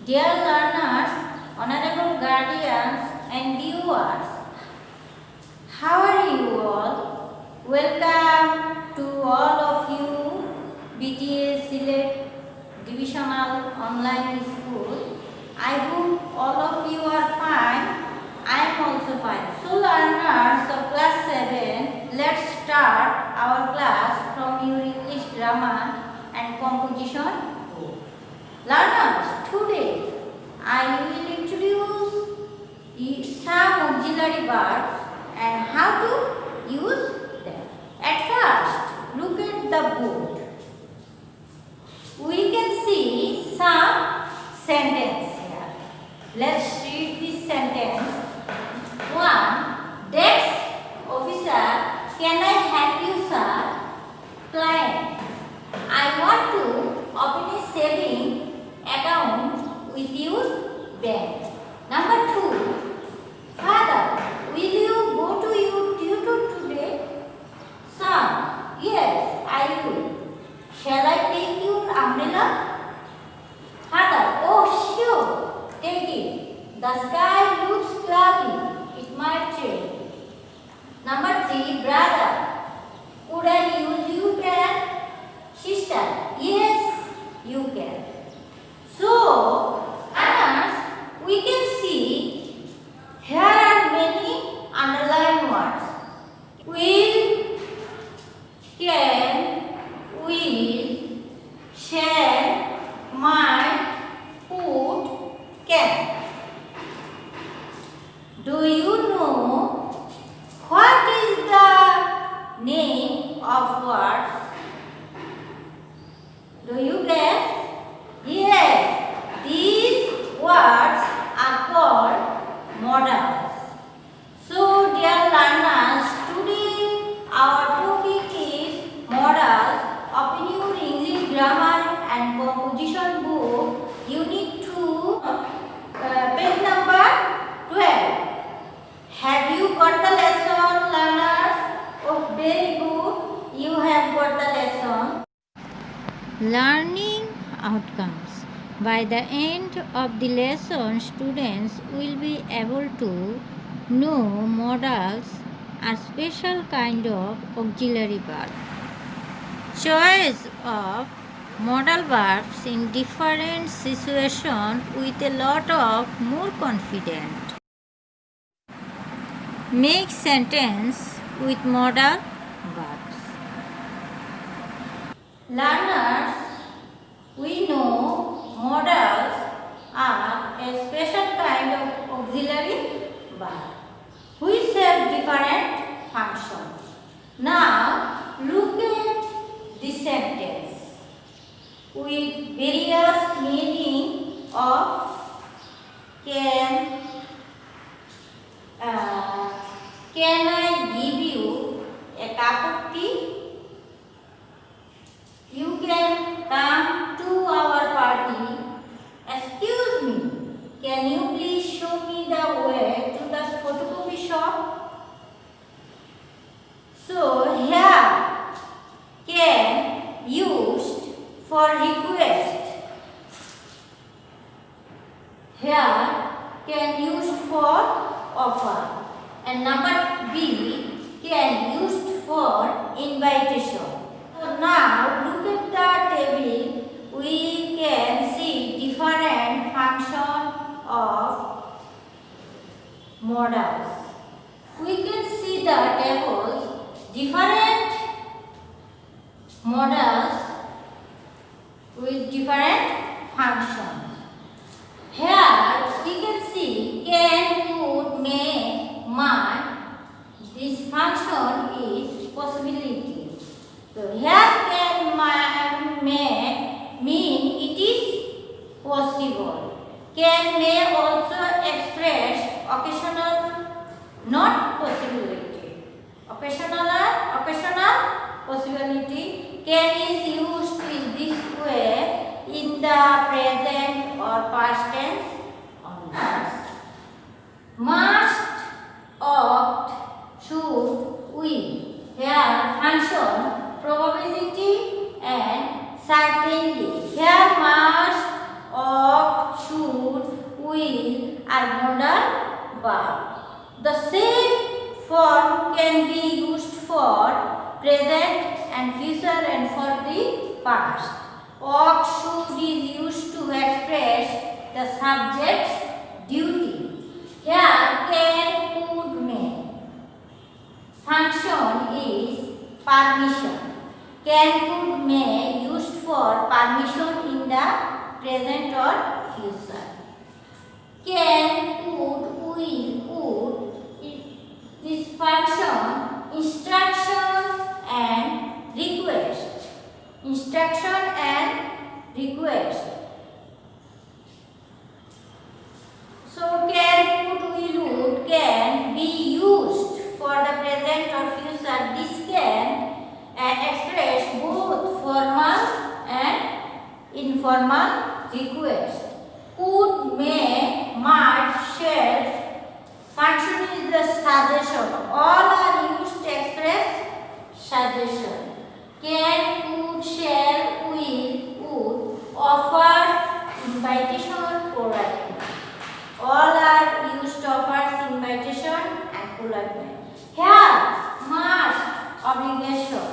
Dear learners, honorable guardians and viewers, how are you all? Welcome to all of you BTA Select Divisional Online School. I hope all of you are fine. I am also fine. So learners of class 7, let's start our class from your English grammar and composition. Learners, today I will introduce some auxiliary verbs and how to use them. At first, look at the board. We can see some sentence here. Let's read this sentence. 1. Desk officer, can I help you, sir? Client, I want to open a saving account with your bank. Number 2. Father, will you go to your tutor today? Son, yes, I will. Shall I take your umbrella? Father, oh sure, take it. The sky looks cloudy. It might rain. Number 3. Brother, could I use your pen? Sister, yes, you can. So, learners, we can see here are many underlined words. Will, can, will, shall, might, could, can. Do you know what is the name of words? Do you guess? Yes, these words are called modals. So, dear learners, today our topic is modals of your English grammar and composition book, unit 2, page number 12. Have you got the lesson, learners? Oh, very good. You have got the lesson. Learning outcomes. By the end of the lesson, students will be able to know modals are special kind of auxiliary verb. Choice of modal verbs in different situations with a lot of more confidence. Make sentence with modal verbs. Learners, we know modals are a special kind of auxiliary verb which serve different functions. Now look at the sentence with various meaning of can I give you a cup of tea? You can come to our party. Excuse me, can you please show me the way to the photocopy shop? So here, can used for request. Here, can used for offer. And number B, can used for invitation. So now look at the table. We can see different functions of modals. We can see the tables, different modals with different functions. Here we can see can, would, may, might. This function is possibility. So here can, may mean it is possible. Can, may also express occasional, not possibility. Occasional possibility. Can is used in this way in the present or past tense only. Must, ought, should, will. Here function probability and certainly. Here must, ought, should, are modal verb. The same form can be used for present and future and for the past. Ought, should is used to express the subject's duty. Here, can, could, may. Function is permission. Can, could, may used for permission in the present or future. Can, could, will, would. This function instruction and request. Instruction and request. So can, could, will, would can be used for the present or future. This can express both formal and informal request. Could, may, might, shall. Function is the suggestion. All are used to express suggestion. Can, could, shall, will, would, offers, invitation, politeness. All are used to offers, invitation and politeness. Here, must, obligation.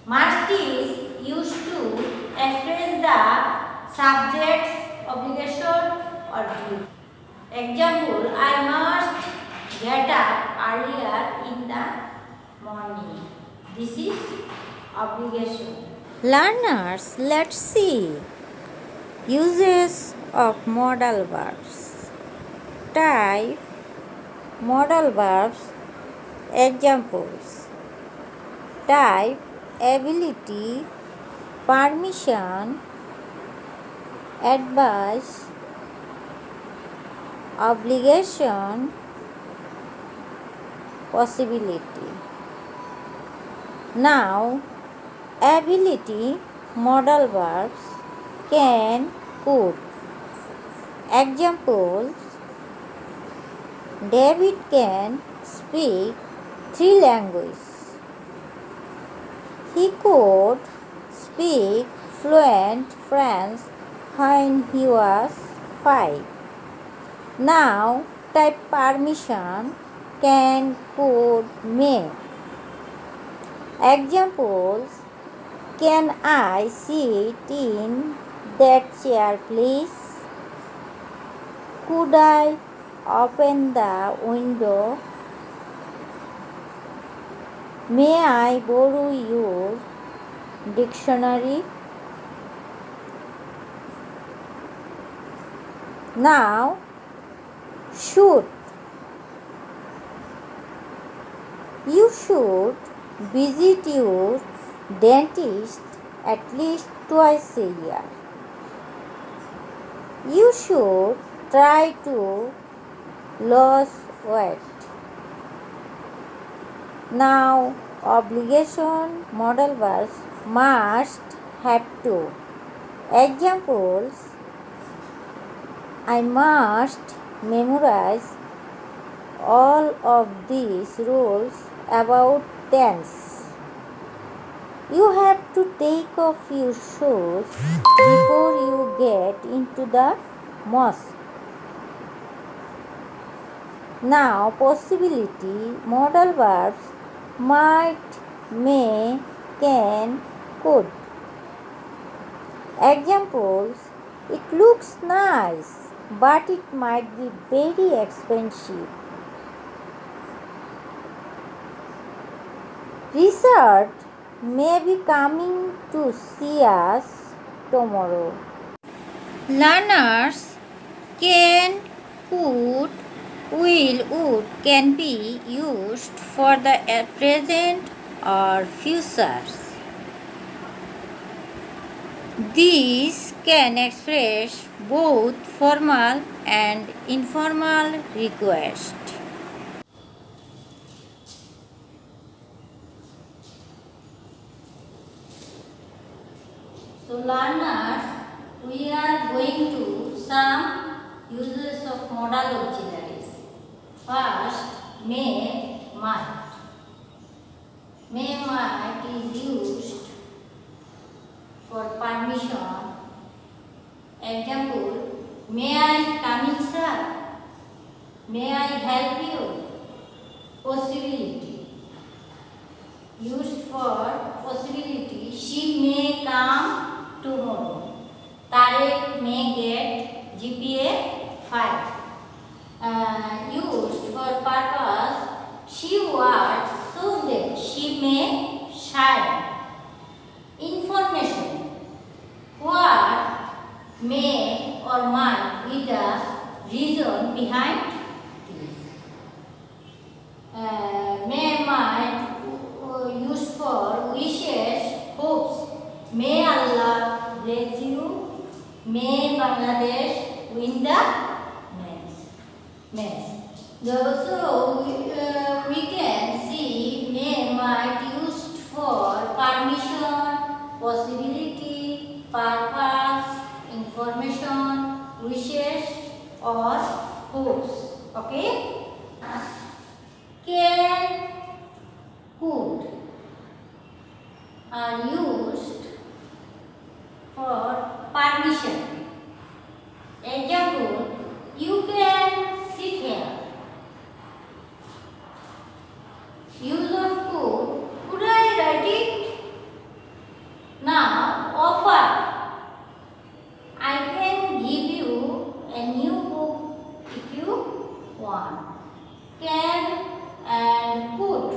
Must is used to express the subject's obligation or duty. Example, I must get up earlier in the morning. This is obligation. Learners, let's see uses of modal verbs. Type modal verbs. Examples: type ability, permission, advice, obligation, possibility. Now, ability modal verbs: can, could. Examples: David can speak 3 languages. He could speak fluent French when he was 5. Now, type permission: can, could, may. Examples: can I sit in that chair, please? Could I open the window? May I borrow your dictionary? Now, should. You should visit your dentist at least twice a year. You should try to lose weight. Now, obligation modal verbs: must, have to. Examples: I must memorize all of these rules about tense. You have to take off your shoes before you get into the mosque. Now, possibility modal verbs: might, may, can, could. Examples: it looks nice, but it might be very expensive. Richard may be coming to see us tomorrow. Learners, can, could, will, would can be used for the present or futures. These can express both formal and informal requests. So learners, we are going to some uses of modal auxiliaries. First, may, might. May, might is used for permission. Example, may I come in, sir? May I help you? Possibility. Used for possibility. She may come tomorrow. Tarek may get GPA 5. Used for purpose. She works so that she may shine. Information. What may or might be the reason behind this? May, might, used for wishes, hopes. May Allah bless you. May Bangladesh win the match. So we can see may, might used for permission, possibility, purpose, information, wishes or hopes. Okay? Can, could are used for permission. Example, you can sit here. Use of could I write it? Now, offer. I can give you a new book if you want. Can and could.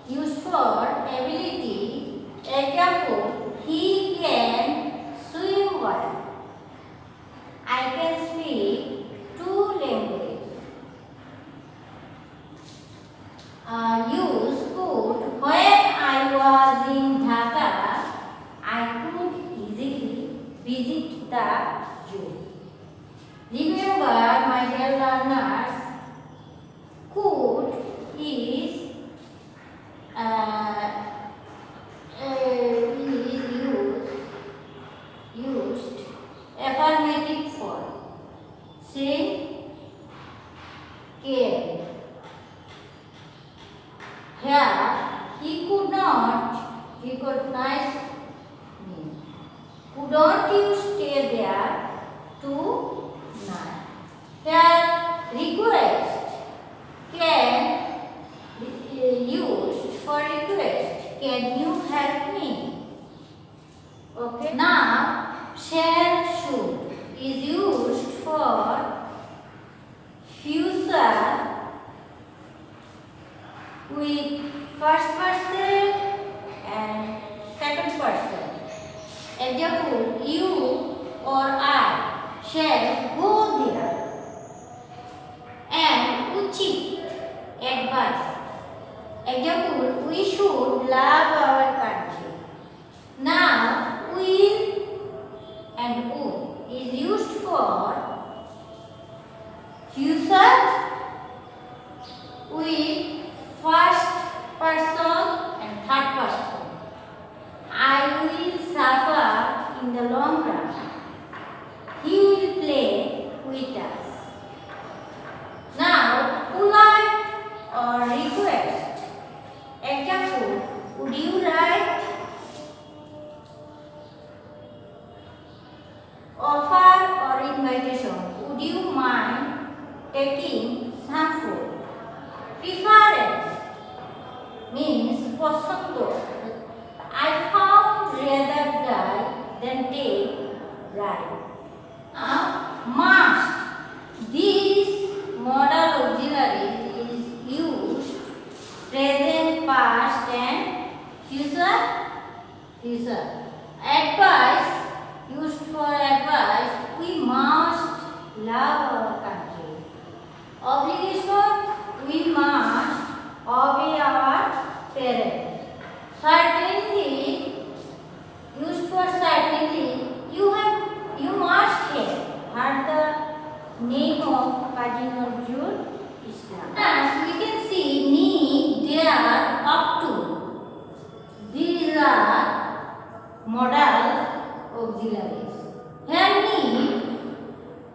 Used for ability. Example, he can swim well. I can speak 2 languages. Use could. When I was in Dhaka, I could easily visit the zoo. Remember, my dear learners, could is used affirmative form. Say can. Here he could not recognize me. Couldn't you stay there tonight? Here request. Can used for request. Can you help me? Okay. Now shall, should is used for future with first person and second person. Example, you or I shall go there. And uchit, advice. Example, we should love our country. Now, will and would is used for future with first person and third person. I will suffer in the long run. He will play with us. Now, polite or request. Example, would you write? Offer or invitation. Would you mind taking some food? Preference means পছন্দ. I found rather die than take right. Must. This modal auxiliary is used present, past and future. Advice. Used for advice. We must love our country. Obligation. We must obey our parents. Certainly. Used for certainly. You must have heard the name of Kazi Nazrul Islam. As we can see, need, dare, up to. These are modal auxiliaries. Here need,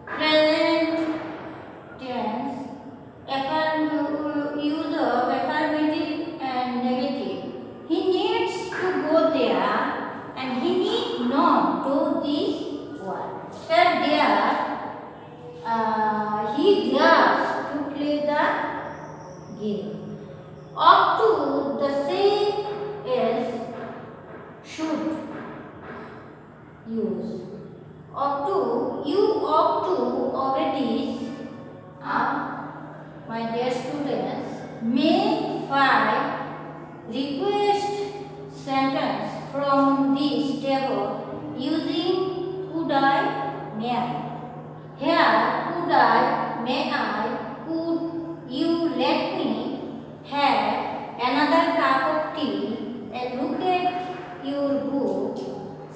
present tense, use of affirmative and negative. He needs to go there and he need not do this one. Here there, he dares request sentence from this table using could I, may I. Here, could I, may I, could you let me have another cup of tea, a look at your book,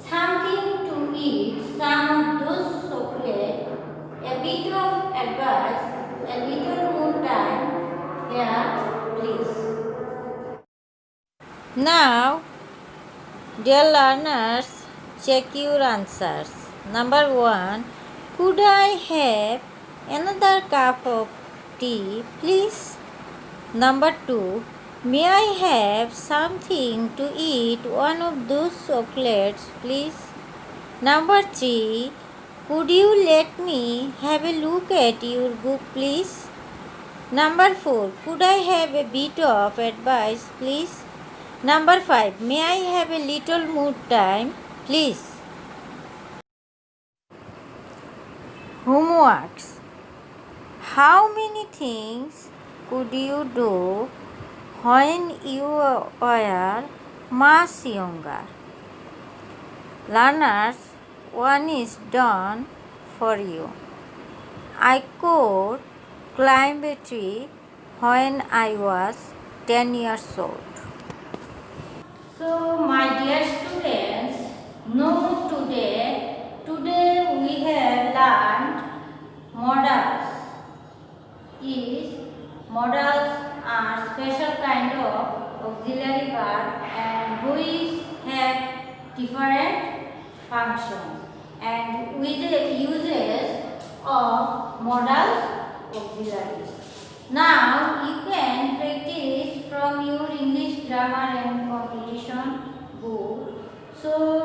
something to eat, some of those chocolate, a bit of advice, a little more time here, please. Now, dear learners, check your answers. Number 1. Could I have another cup of tea, please? Number 2. May I have something to eat, one of those chocolates, please? Number 3. Could you let me have a look at your book, please? Number 4. Could I have a bit of advice, please? Number 5. May I have a little more time, please? Homeworks. How many things could you do when you were much younger? Learners, one is done for you. I could climb a tree when I was 10 years old. So, my dear students, know today we have learned modals. Modals are special kind of auxiliary verb and which have different functions and with the uses of modals auxiliaries. Now you can practice from your English grammar and competition book. So